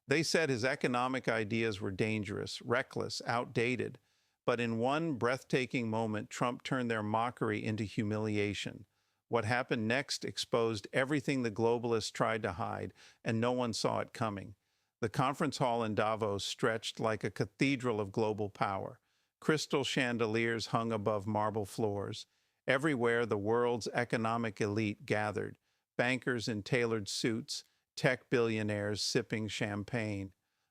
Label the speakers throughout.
Speaker 1: They said his economic ideas were dangerous, reckless, outdated. But in one breathtaking moment, Trump turned their mockery into humiliation. What happened next exposed everything the globalists tried to hide, and no one saw it coming. The conference hall in Davos stretched like a cathedral of global power. Crystal chandeliers hung above marble floors. Everywhere, the world's economic elite gathered, bankers in tailored suits, tech billionaires sipping champagne,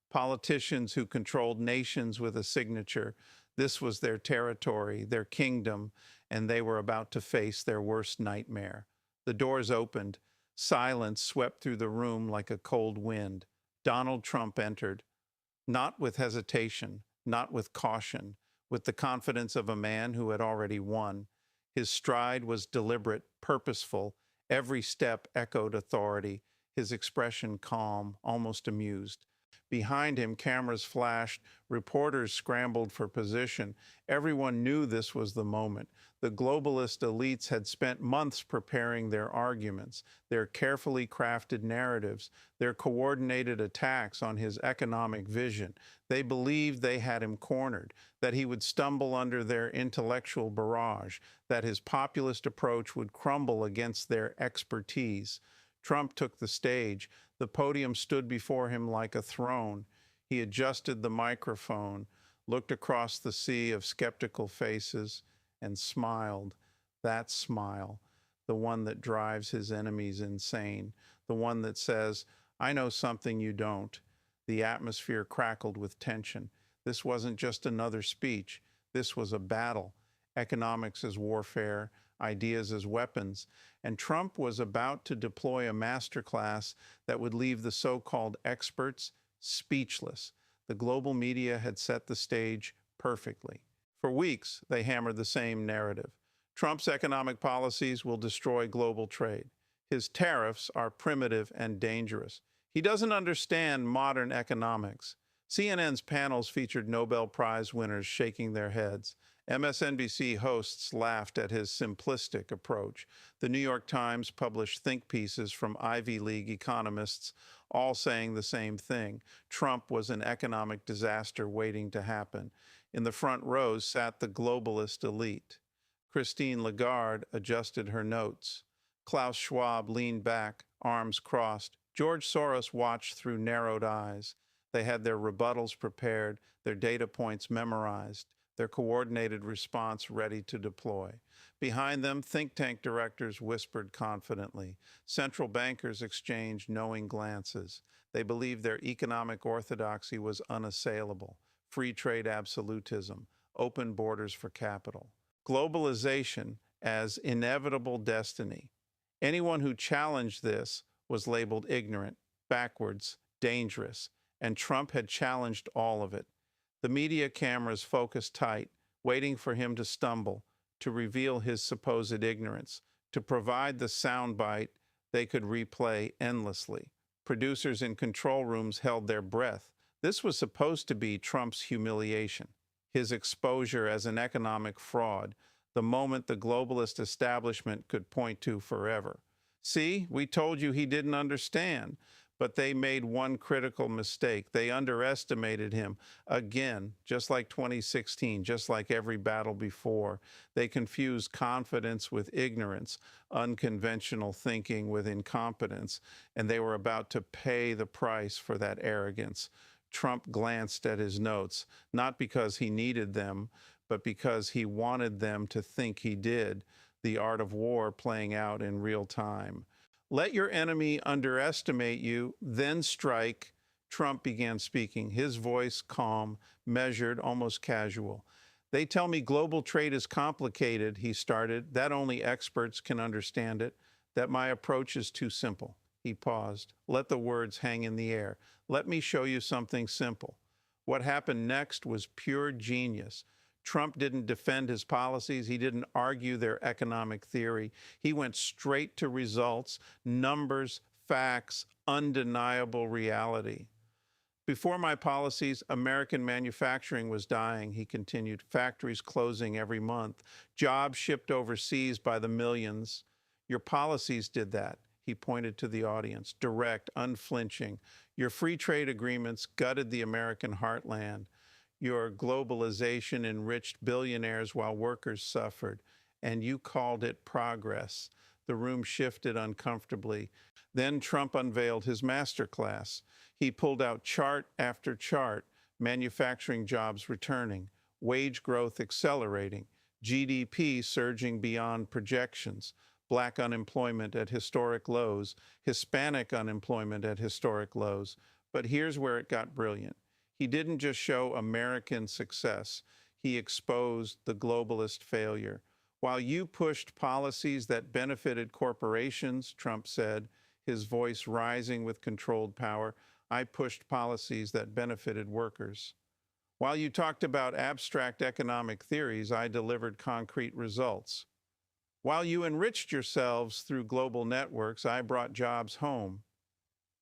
Speaker 1: politicians who controlled nations with a signature. This was their territory, their kingdom, and they were about to face their worst nightmare. The doors opened. Silence swept through the room like a cold wind. Donald Trump entered, not with hesitation, not with caution, with the confidence of a man who had already won. His stride was deliberate, purposeful. Every step echoed authority, his expression calm, almost amused. Behind him, cameras flashed, reporters scrambled for position. Everyone knew this was the moment. The globalist elites had spent months preparing their arguments, their carefully crafted narratives, their coordinated attacks on his economic vision. They believed they had him cornered, that he would stumble under their intellectual barrage, that his populist approach would crumble against their expertise. Trump took the stage. The podium stood before him like a throne. He adjusted the microphone, looked across the sea of skeptical faces, and smiled. That smile, the one that drives his enemies insane, the one that says, "I know something you don't." The atmosphere crackled with tension. This wasn't just another speech. This was a battle. Economics as warfare, ideas as weapons, and Trump was about to deploy a masterclass that would leave the so-called experts speechless. The global media had set the stage perfectly. For weeks, they hammered the same narrative. Trump's economic policies will destroy global trade. His tariffs are primitive and dangerous. He doesn't understand modern economics. CNN's panels featured Nobel Prize winners shaking their heads. MSNBC hosts laughed at his simplistic approach. The New York Times published think pieces from Ivy League economists, all saying the same thing. Trump was an economic disaster waiting to happen. In the front rows sat the globalist elite. Christine Lagarde adjusted her notes. Klaus Schwab leaned back, arms crossed. George Soros watched through narrowed eyes. They had their rebuttals prepared, their data points memorized, their coordinated response ready to deploy. Behind them, think tank directors whispered confidently. Central bankers exchanged knowing glances. They believed their economic orthodoxy was unassailable. Free trade absolutism, open borders for capital. Globalization as inevitable destiny. Anyone who challenged this was labeled ignorant, backwards, dangerous, and Trump had challenged all of it. The media cameras focused tight, waiting for him to stumble, to reveal his supposed ignorance, to provide the soundbite they could replay endlessly. Producers in control rooms held their breath. This was supposed to be Trump's humiliation, his exposure as an economic fraud, the moment the globalist establishment could point to forever. See, we told you he didn't understand. But they made one critical mistake. They underestimated him again, just like 2016, just like every battle before. They confused confidence with ignorance, unconventional thinking with incompetence, and they were about to pay the price for that arrogance. Trump glanced at his notes, not because he needed them, but because he wanted them to think he did. The art of war playing out in real time. Let your enemy underestimate you, then strike. Trump began speaking, his voice calm, measured, almost casual. They tell me global trade is complicated, he started, that only experts can understand it, that my approach is too simple. He paused. Let the words hang in the air. Let me show you something simple. What happened next was pure genius. Trump didn't defend his policies. He didn't argue their economic theory. He went straight to results, numbers, facts, undeniable reality. Before my policies, American manufacturing was dying, he continued, factories closing every month, jobs shipped overseas by the millions. Your policies did that. He pointed to the audience, direct, unflinching. Your free trade agreements gutted the American heartland. Your globalization enriched billionaires while workers suffered. And you called it progress. The room shifted uncomfortably. Then Trump unveiled his masterclass. He pulled out chart after chart, manufacturing jobs returning, wage growth accelerating, GDP surging beyond projections, Black unemployment at historic lows, Hispanic unemployment at historic lows. But here's where it got brilliant. He didn't just show American success, he exposed the globalist failure. While you pushed policies that benefited corporations, Trump said, his voice rising with controlled power, I pushed policies that benefited workers. While you talked about abstract economic theories, I delivered concrete results. While you enriched yourselves through global networks, I brought jobs home.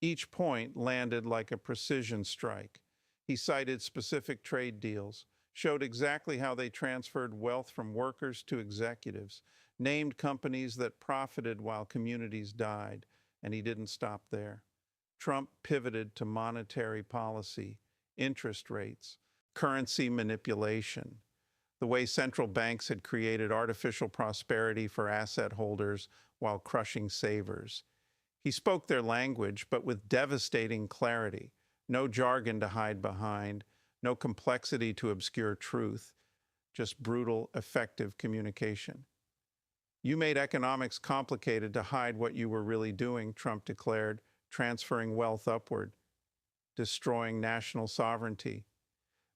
Speaker 1: Each point landed like a precision strike. He cited specific trade deals, showed exactly how they transferred wealth from workers to executives, named companies that profited while communities died, and he didn't stop there. Trump pivoted to monetary policy, interest rates, currency manipulation, the way central banks had created artificial prosperity for asset holders while crushing savers. He spoke their language, but with devastating clarity, no jargon to hide behind, no complexity to obscure truth, just brutal, effective communication. You made economics complicated to hide what you were really doing, Trump declared, transferring wealth upward, destroying national sovereignty,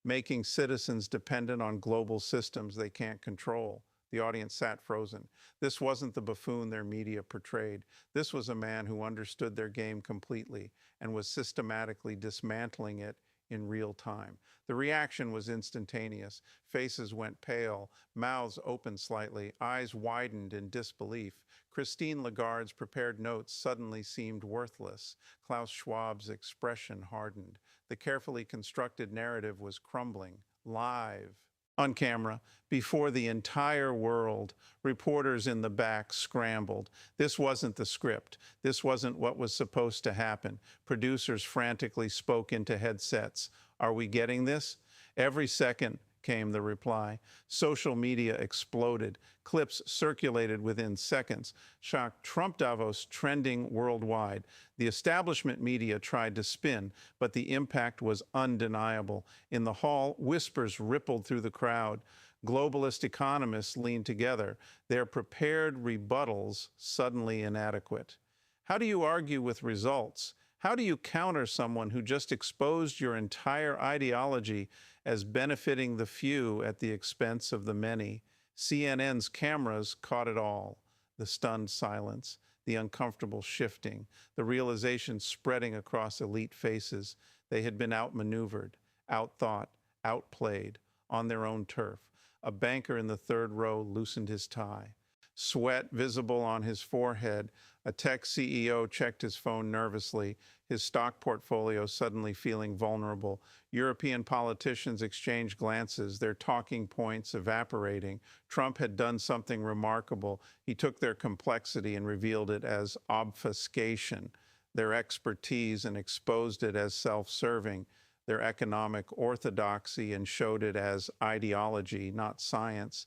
Speaker 1: making citizens dependent on global systems they can't control. The audience sat frozen. This wasn't the buffoon their media portrayed. This was a man who understood their game completely and was systematically dismantling it in real time. The reaction was instantaneous. Faces went pale, mouths opened slightly, eyes widened in disbelief. Christine Lagarde's prepared notes suddenly seemed worthless. Klaus Schwab's expression hardened. The carefully constructed narrative was crumbling, live. On camera, before the entire world, reporters in the back scrambled. This wasn't the script. This wasn't what was supposed to happen. Producers frantically spoke into headsets. Are we getting this? Every second came the reply. Social media exploded. Clips circulated within seconds. Shocked Trump Davos trending worldwide. The establishment media tried to spin, but the impact was undeniable. In the hall, whispers rippled through the crowd. Globalist economists leaned together, their prepared rebuttals suddenly inadequate. How do you argue with results? How do you counter someone who just exposed your entire ideology as benefiting the few at the expense of the many? CNN's cameras caught it all. The stunned silence, the uncomfortable shifting, the realization spreading across elite faces. They had been outmaneuvered, outthought, outplayed, on their own turf. A banker in the third row loosened his tie. Sweat visible on his forehead, a tech CEO checked his phone nervously, his stock portfolio suddenly feeling vulnerable. European politicians exchanged glances, their talking points evaporating. Trump had done something remarkable. He took their complexity and revealed it as obfuscation, their expertise, and exposed it as self-serving, their economic orthodoxy, and showed it as ideology, not science.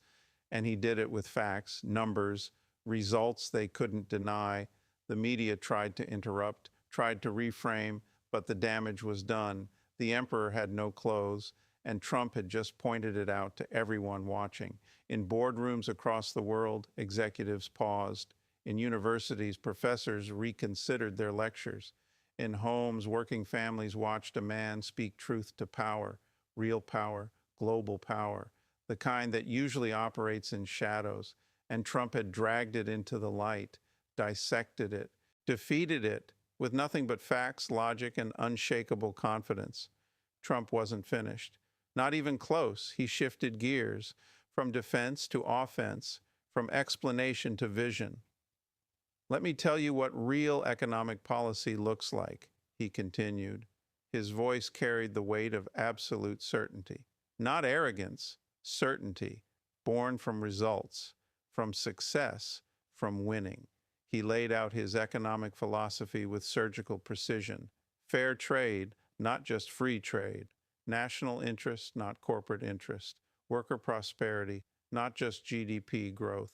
Speaker 1: And he did it with facts, numbers, results they couldn't deny. The media tried to interrupt, tried to reframe, but the damage was done. The emperor had no clothes, and Trump had just pointed it out to everyone watching. In boardrooms across the world, executives paused. In universities, professors reconsidered their lectures. In homes, working families watched a man speak truth to power, real power, global power, the kind that usually operates in shadows. And Trump had dragged it into the light, dissected it, defeated it with nothing but facts, logic, and unshakable confidence. Trump wasn't finished. Not even close. He shifted gears from defense to offense, from explanation to vision. Let me tell you what real economic policy looks like, he continued. His voice carried the weight of absolute certainty. Not arrogance, certainty, born from results, from success, from winning. He laid out his economic philosophy with surgical precision. Fair trade, not just free trade. National interest, not corporate interest. Worker prosperity, not just GDP growth.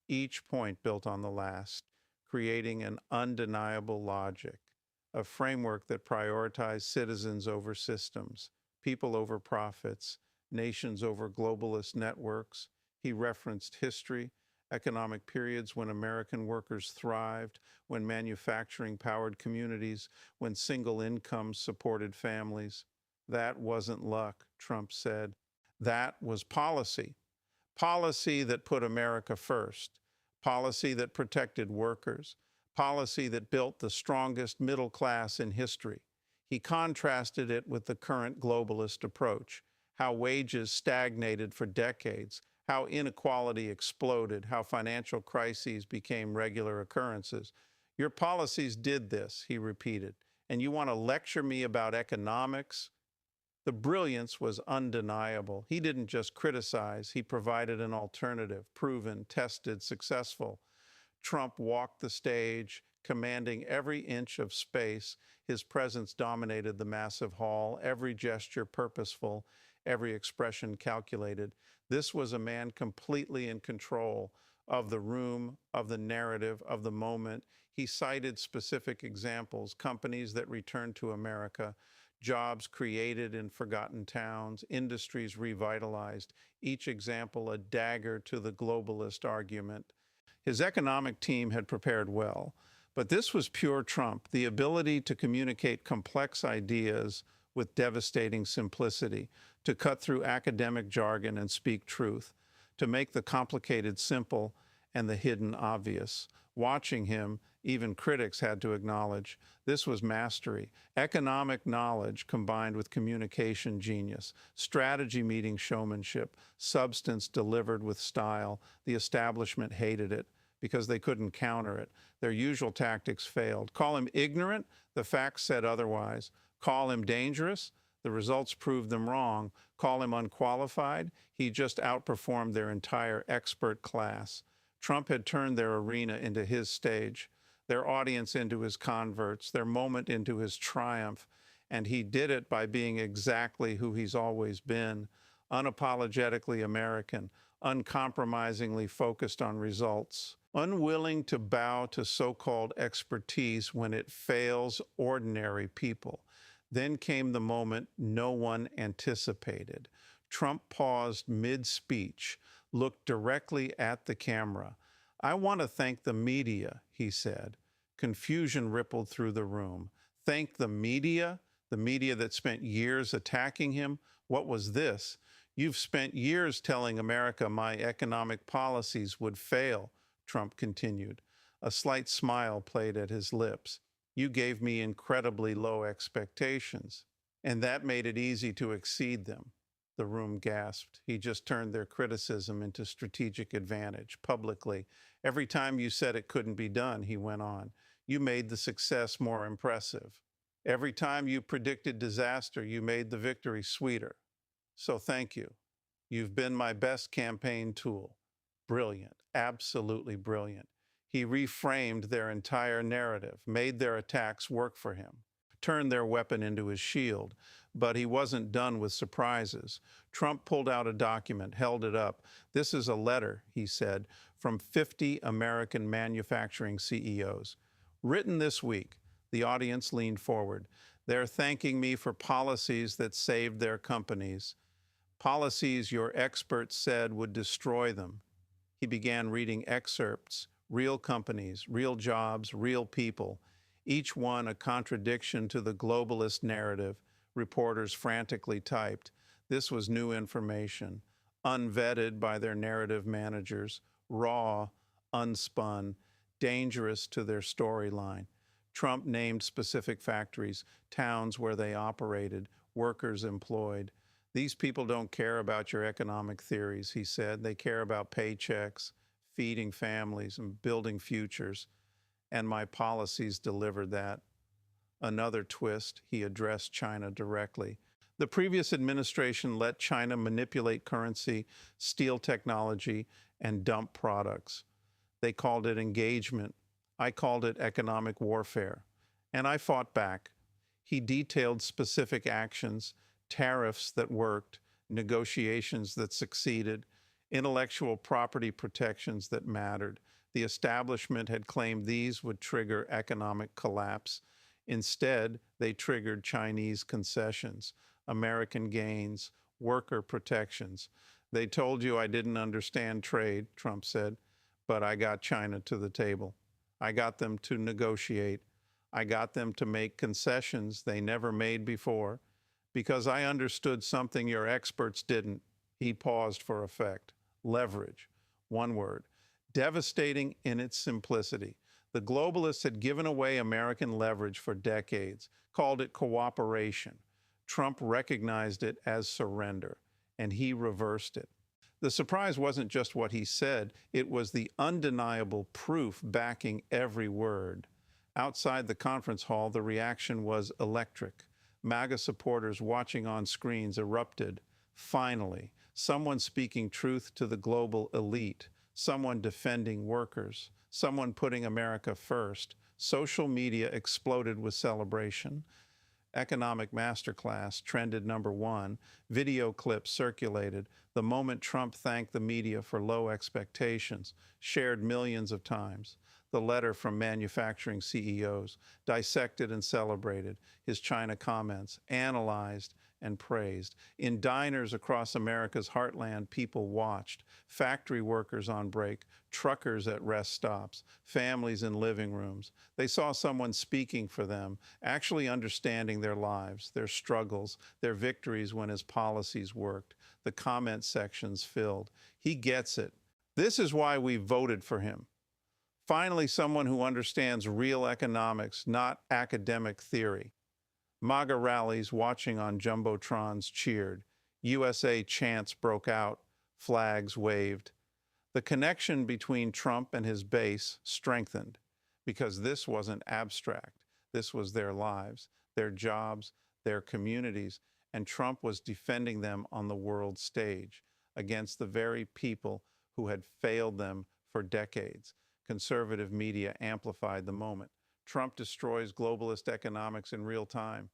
Speaker 1: Each point built on the last, creating an undeniable logic, a framework that prioritized citizens over systems, people over profits, nations over globalist networks. He referenced history, economic periods when American workers thrived, when manufacturing powered communities, when single incomes supported families. That wasn't luck, Trump said. That was policy. Policy that put America first, policy that protected workers, policy that built the strongest middle class in history. He contrasted it with the current globalist approach, how wages stagnated for decades, how inequality exploded, how financial crises became regular occurrences. Your policies did this, he repeated, and you want to lecture me about economics? The brilliance was undeniable. He didn't just criticize, he provided an alternative, proven, tested, successful. Trump walked the stage, commanding every inch of space. His presence dominated the massive hall, every gesture purposeful, every expression calculated. This was a man completely in control of the room, of the narrative, of the moment. He cited specific examples, companies that returned to America, jobs created in forgotten towns, industries revitalized, each example a dagger to the globalist argument. His economic team had prepared well, but this was pure Trump, the ability to communicate complex ideas with devastating simplicity, to cut through academic jargon and speak truth, to make the complicated simple and the hidden obvious. Watching him, even critics had to acknowledge this was mastery, economic knowledge combined with communication genius, strategy meeting showmanship, substance delivered with style. The establishment hated it because they couldn't counter it. Their usual tactics failed. Call him ignorant, the facts said otherwise. Call him dangerous, the results proved them wrong. Call him unqualified, he just outperformed their entire expert class. Trump had turned their arena into his stage, their audience into his converts, their moment into his triumph, and he did it by being exactly who he's always been, unapologetically American, uncompromisingly focused on results, unwilling to bow to so-called expertise when it fails ordinary people. Then came the moment no one anticipated. Trump paused mid-speech, looked directly at the camera. "I want to thank the media," he said. Confusion rippled through the room. Thank the media that spent years attacking him? What was this? "You've spent years telling America my economic policies would fail," Trump continued. A slight smile played at his lips. "You gave me incredibly low expectations, and that made it easy to exceed them." The room gasped. He just turned their criticism into strategic advantage, publicly. "Every time you said it couldn't be done," he went on, "you made the success more impressive. Every time you predicted disaster, you made the victory sweeter. So thank you. You've been my best campaign tool." Brilliant, absolutely brilliant. He reframed their entire narrative, made their attacks work for him, turned their weapon into his shield. But he wasn't done with surprises. Trump pulled out a document, held it up. "This is a letter," he said, "from 50 American manufacturing CEOs. Written this week." The audience leaned forward. "They're thanking me for policies that saved their companies. Policies your experts said would destroy them." He began reading excerpts, real companies, real jobs, real people, each one a contradiction to the globalist narrative. Reporters frantically typed. This was new information, unvetted by their narrative managers, raw, unspun, dangerous to their storyline. Trump named specific factories, towns where they operated, workers employed. "These people don't care about your economic theories," he said. "They care about paychecks, feeding families, and building futures. And my policies delivered that." Another twist, he addressed China directly. The previous administration let China manipulate currency, steal technology, and dump products. They called it engagement. I called it economic warfare, and I fought back. He detailed specific actions, tariffs that worked, negotiations that succeeded, intellectual property protections that mattered. The establishment had claimed these would trigger economic collapse. Instead, they triggered Chinese concessions, American gains, worker protections. They told you I didn't understand trade, Trump said, but I got China to the table. I got them to negotiate. I got them to make concessions they never made before because I understood something your experts didn't. He paused for effect. Leverage. One word. Devastating in its simplicity. The globalists had given away American leverage for decades, called it cooperation. Trump recognized it as surrender, and he reversed it. The surprise wasn't just what he said, it was the undeniable proof backing every word. Outside the conference hall, the reaction was electric. MAGA supporters watching on screens erupted. Finally, someone speaking truth to the global elite, someone defending workers, someone putting America first. Social media exploded with celebration. Economic Masterclass trended #1. Video clips circulated. The moment Trump thanked the media for low expectations, shared millions of times. The letter from manufacturing CEOs, dissected and celebrated. His China comments, analyzed and praised. In diners across America's heartland, people watched. Factory workers on break, truckers at rest stops, families in living rooms. They saw someone speaking for them, actually understanding their lives, their struggles, their victories when his policies worked. The comment sections filled. He gets it. This is why we voted for him. Finally, someone who understands real economics, not academic theory. MAGA rallies watching on jumbotrons cheered. USA chants broke out. Flags waved. The connection between Trump and his base strengthened because this wasn't abstract. This was their lives, their jobs, their communities, and Trump was defending them on the world stage against the very people who had failed them for decades. Conservative media amplified the moment. Trump destroys globalist economics in real time.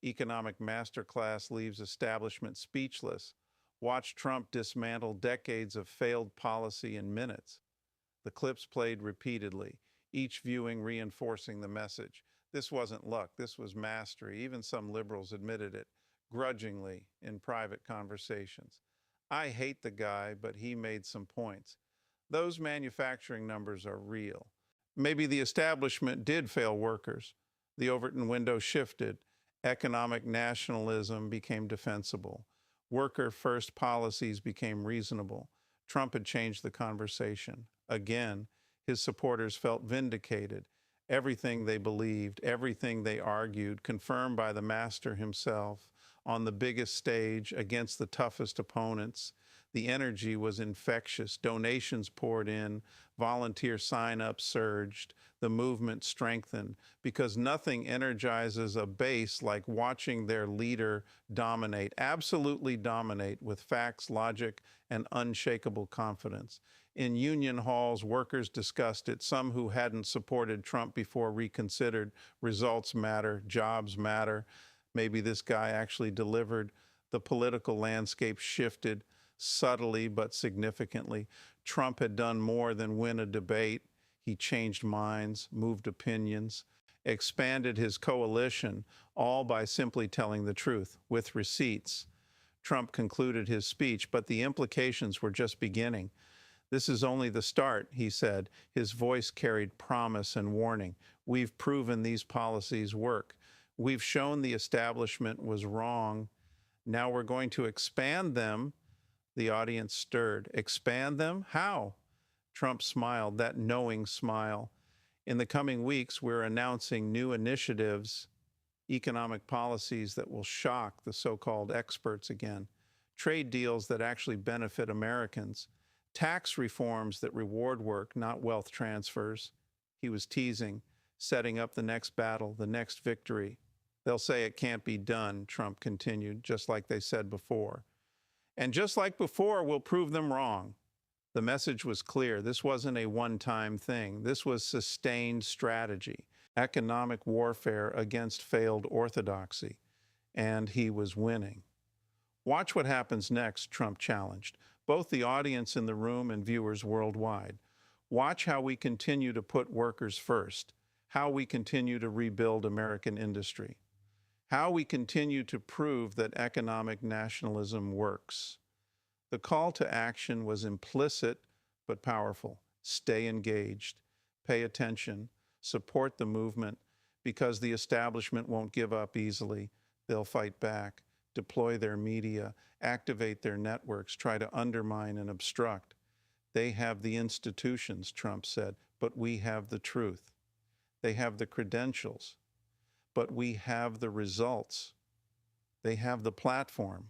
Speaker 1: Economic Masterclass leaves establishment speechless. Watch Trump dismantle decades of failed policy in minutes. The clips played repeatedly, each viewing reinforcing the message. This wasn't luck, this was mastery. Even some liberals admitted it, grudgingly in private conversations. I hate the guy, but he made some points. Those manufacturing numbers are real. Maybe the establishment did fail workers. The Overton window shifted. Economic nationalism became defensible. Worker-first policies became reasonable. Trump had changed the conversation. Again, his supporters felt vindicated. Everything they believed, everything they argued, confirmed by the master himself on the biggest stage against the toughest opponents. The energy was infectious. Donations poured in. Volunteer sign-ups surged. The movement strengthened because nothing energizes a base like watching their leader dominate, absolutely dominate with facts, logic, and unshakable confidence. In union halls, workers discussed it. Some who hadn't supported Trump before reconsidered. Results matter. Jobs matter. Maybe this guy actually delivered. The political landscape shifted subtly but significantly. Trump had done more than win a debate. He changed minds, moved opinions, expanded his coalition, all by simply telling the truth with receipts. Trump concluded his speech, but the implications were just beginning. This is only the start, he said. His voice carried promise and warning. We've proven these policies work. We've shown the establishment was wrong. Now we're going to expand them. The audience stirred. Expand them? How? Trump smiled, that knowing smile. In the coming weeks, we're announcing new initiatives, economic policies that will shock the so-called experts again, trade deals that actually benefit Americans, tax reforms that reward work, not wealth transfers. He was teasing, setting up the next battle, the next victory. They'll say it can't be done, Trump continued, just like they said before. And just like before, we'll prove them wrong. The message was clear. This wasn't a one-time thing. This was sustained strategy, economic warfare against failed orthodoxy, and he was winning. Watch what happens next, Trump challenged, both the audience in the room and viewers worldwide. Watch how we continue to put workers first, how we continue to rebuild American industry, how we continue to prove that economic nationalism works. The call to action was implicit but powerful. Stay engaged, pay attention, support the movement, because the establishment won't give up easily. They'll fight back, deploy their media, activate their networks, try to undermine and obstruct. They have the institutions, Trump said, but we have the truth. They have the credentials, but we have the results. They have the platform,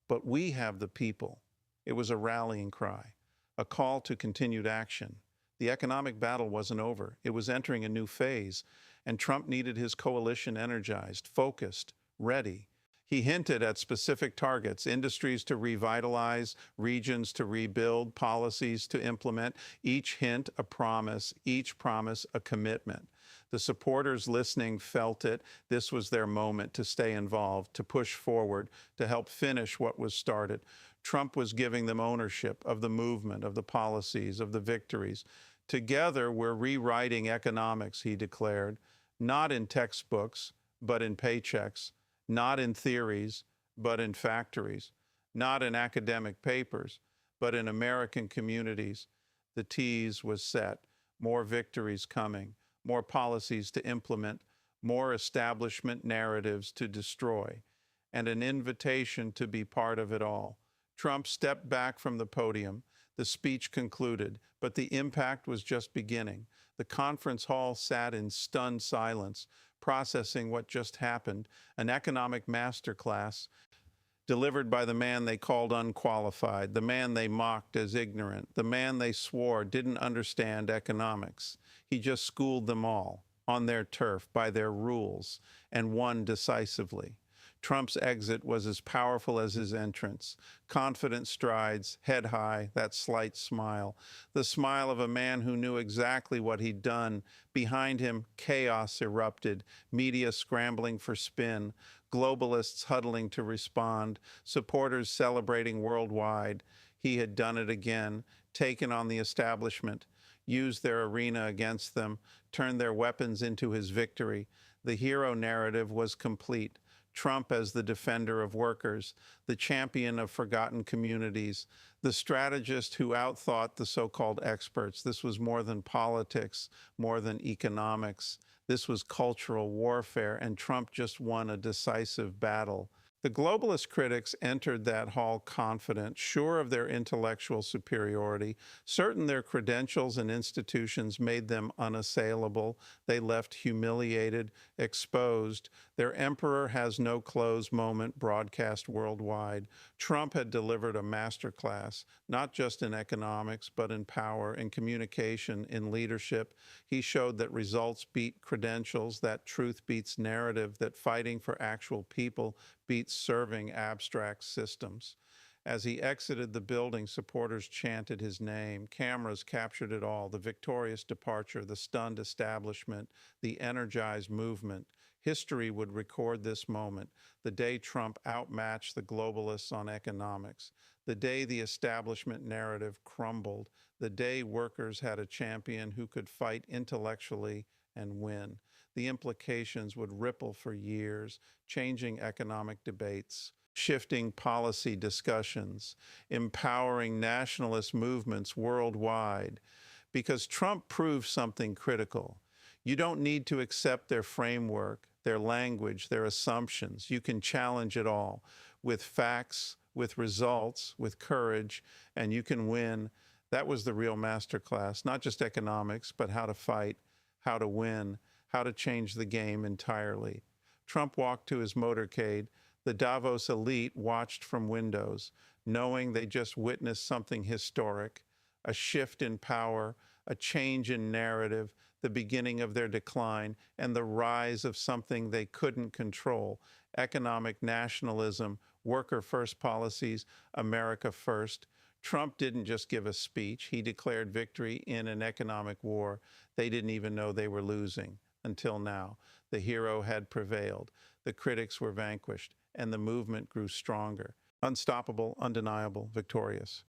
Speaker 1: but we have the people. It was a rallying cry, a call to continued action. The economic battle wasn't over. It was entering a new phase, and Trump needed his coalition energized, focused, ready. He hinted at specific targets, industries to revitalize, regions to rebuild, policies to implement, each hint a promise, each promise a commitment. The supporters listening felt it. This was their moment to stay involved, to push forward, to help finish what was started. Trump was giving them ownership of the movement, of the policies, of the victories. Together, we're rewriting economics, he declared, not in textbooks, but in paychecks, not in theories, but in factories, not in academic papers, but in American communities. The tease was set, more victories coming, more policies to implement, more establishment narratives to destroy, and an invitation to be part of it all. Trump stepped back from the podium. The speech concluded, but the impact was just beginning. The conference hall sat in stunned silence, processing what just happened, an economic masterclass delivered by the man they called unqualified, the man they mocked as ignorant, the man they swore didn't understand economics. He just schooled them all on their turf, by their rules, and won decisively. Trump's exit was as powerful as his entrance. Confident strides, head high, that slight smile. The smile of a man who knew exactly what he'd done. Behind him, chaos erupted, media scrambling for spin, globalists huddling to respond, supporters celebrating worldwide. He had done it again, taken on the establishment, used their arena against them, turned their weapons into his victory. The hero narrative was complete. Trump as the defender of workers, the champion of forgotten communities, the strategist who outthought the so-called experts. This was more than politics, more than economics. This was cultural warfare, and Trump just won a decisive battle. The globalist critics entered that hall confident, sure of their intellectual superiority, certain their credentials and institutions made them unassailable. They left humiliated, exposed. Their emperor has no clothes moment broadcast worldwide. Trump had delivered a masterclass, not just in economics, but in power, in communication, in leadership. He showed that results beat credentials, that truth beats narrative, that fighting for actual people beats serving abstract systems. As he exited the building, supporters chanted his name. Cameras captured it all, the victorious departure, the stunned establishment, the energized movement. History would record this moment, the day Trump outmatched the globalists on economics, the day the establishment narrative crumbled, the day workers had a champion who could fight intellectually and win. The implications would ripple for years, changing economic debates, shifting policy discussions, empowering nationalist movements worldwide. Because Trump proved something critical. You don't need to accept their framework, their language, their assumptions. You can challenge it all with facts, with results, with courage, and you can win. That was the real masterclass, not just economics, but how to fight, how to win, how to change the game entirely. Trump walked to his motorcade. The Davos elite watched from windows, knowing they just witnessed something historic, a shift in power, a change in narrative, the beginning of their decline, and the rise of something they couldn't control: economic nationalism, worker-first policies, America first. Trump didn't just give a speech. He declared victory in an economic war they didn't even know they were losing until now. The hero had prevailed. The critics were vanquished, and the movement grew stronger. Unstoppable, undeniable, victorious.